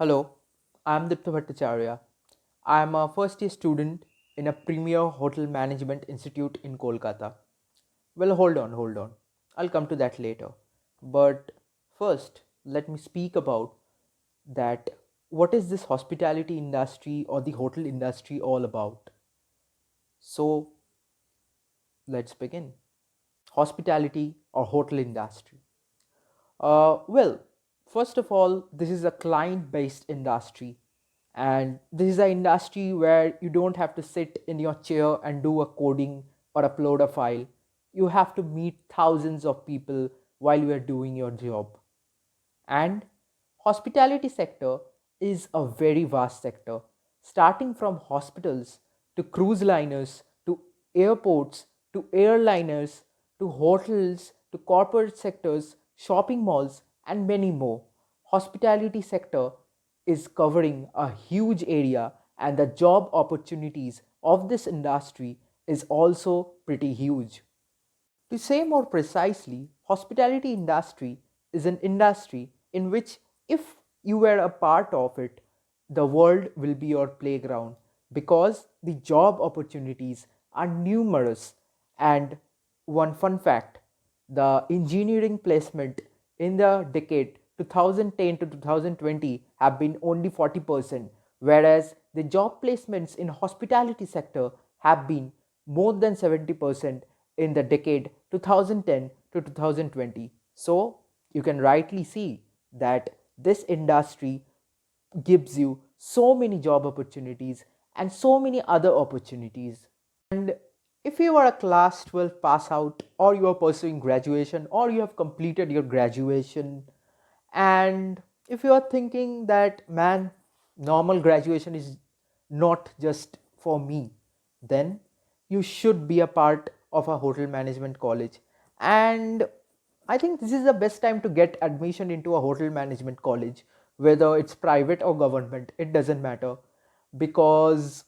Hello, I'm Dipta Bhattacharya. I'm a first year student in a premier hotel management institute in Kolkata. Well, hold on. I'll come to that later. But first, let me speak about that what is this hospitality industry or the hotel industry all about? So, let's begin. Hospitality or hotel industry. Well, first of all, this is a client based industry, and this is an industry where you don't have to sit in your chair and do a coding or upload a file. You have to meet thousands of people while you are doing your job. And hospitality sector is a very vast sector, starting from hospitals to cruise liners to airports to airliners to hotels to corporate sectors, shopping malls, and many more. Hospitality sector is covering a huge area, and the job opportunities of this industry is also pretty huge. To say more precisely, hospitality industry is an industry in which if you were a part of it, the world will be your playground because the job opportunities are numerous. And one fun fact, the engineering placement in the decade 2010 to 2020 have been only 40%, whereas the job placements in hospitality sector have been more than 70% in the decade 2010 to 2020. So you can rightly see that this industry gives you so many job opportunities and so many other opportunities. And if you are a class 12 pass out, or you are pursuing graduation, or you have completed your graduation, and if you are thinking that, man, normal graduation is not just for me, then you should be a part of a hotel management college. And I think this is the best time to get admission into a hotel management college, whether it's private or government, it doesn't matter. Because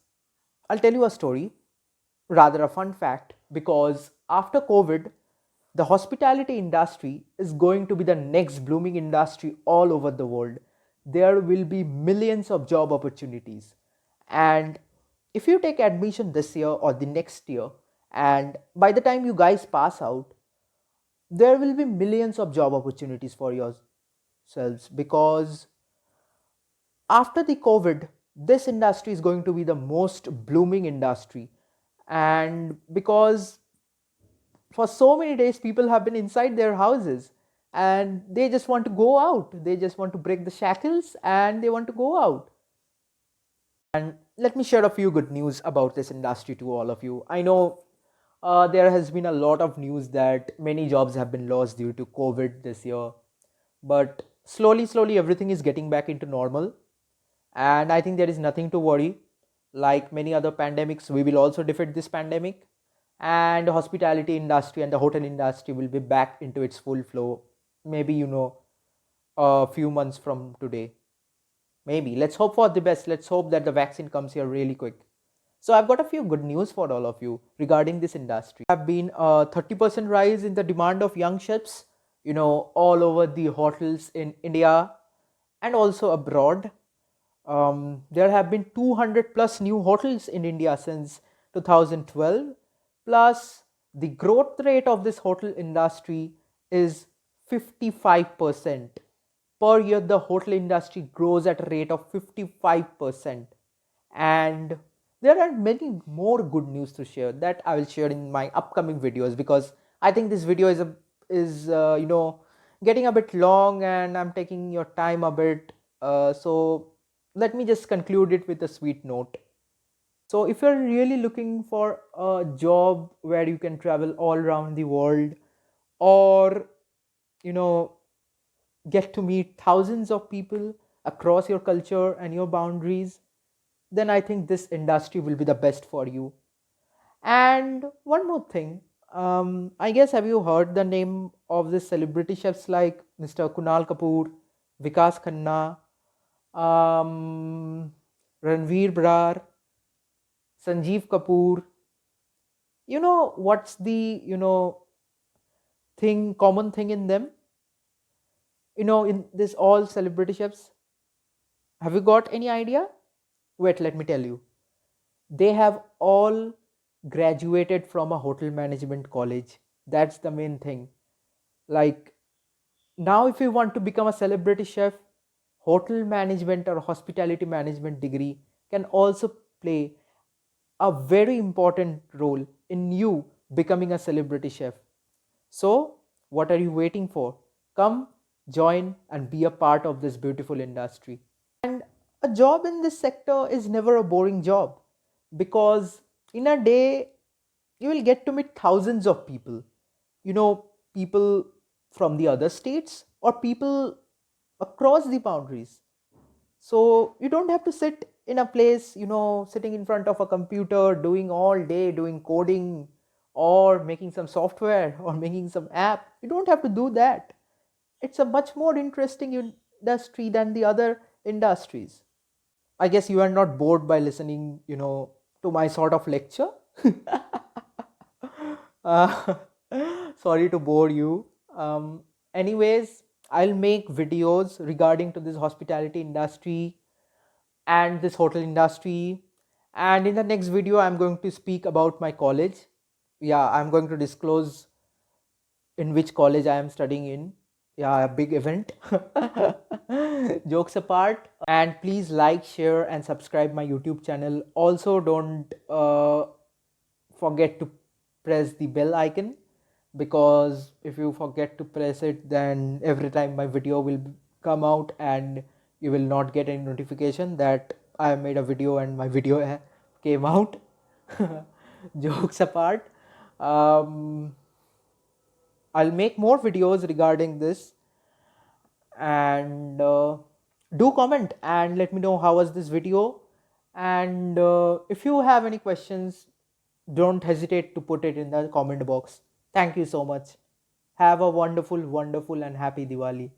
I'll tell you a story, rather a fun fact, because after COVID, the hospitality industry is going to be the next blooming industry all over the world. There will be millions of job opportunities. And if you take admission this year or the next year, and by the time you guys pass out, there will be millions of job opportunities for yourselves because after the COVID, this industry is going to be the most blooming industry. And because for so many days, people have been inside their houses and they just want to go out. They just want to break the shackles and they want to go out. And let me share a few good news about this industry to all of you. I know there has been a lot of news that many jobs have been lost due to COVID this year, but slowly, everything is getting back into normal. And I think there is nothing to worry. Like many other pandemics, we will also defeat this pandemic, and the hospitality industry and the hotel industry will be back into its full flow. Maybe a few months from today. Maybe. Let's hope for the best. Let's hope that the vaccine comes here really quick. So I've got a few good news for all of you regarding this industry. There have been a 30% rise in the demand of young chefs, all over the hotels in India and also abroad. There have been 200 plus new hotels in India since 2012. Plus, the growth rate of this hotel industry is 55%. Per year, the hotel industry grows at a rate of 55%. And there are many more good news to share that I will share in my upcoming videos, because I think this video is getting a bit long and I'm taking your time a bit. So let me just conclude it with a sweet note. So if you're really looking for a job where you can travel all around the world, or you know get to meet thousands of people across your culture and your boundaries, then I think this industry will be the best for you. And one more thing, I guess, have you heard the name of the celebrity chefs like Mr. Kunal Kapoor, Vikas Khanna, um, Ranveer Brar, Sanjeev Kapoor? You know what's the common thing in them? In this all celebrity chefs, Have you got any idea? Wait, let me tell you. They have all graduated from a hotel management college. That's the main thing. Like, now, if you want to become a celebrity chef, hotel management or hospitality management degree can also play a very important role in you becoming a celebrity chef. So, what are you waiting for? Come, join, and be a part of this beautiful industry. And a job in this sector is never a boring job, because in a day you will get to meet thousands of people. You know, people from the other states or people across the boundaries. So you don't have to sit in a place, sitting in front of a computer doing all day, doing coding or making some software or making some app. You don't have to do that. It's a much more interesting industry than the other industries. I guess you are not bored by listening, to my sort of lecture. uh, Sorry to bore you. Anyways, I'll make videos regarding to this hospitality industry and this hotel industry. And in the next video, I'm going to speak about my college. Yeah, I'm going to disclose in which college I am studying in. Yeah, a big event. Jokes apart. And please like, share, and subscribe my YouTube channel. Also, don't forget to press the bell icon, because if you forget to press it, then every time my video will come out and you will not get any notification that I made a video and my video came out. Jokes apart. um, I'll make more videos regarding this, and do comment and let me know how was this video. And if you have any questions, don't hesitate to put it in the comment box. Thank you so much. Have a wonderful, wonderful, and happy Diwali.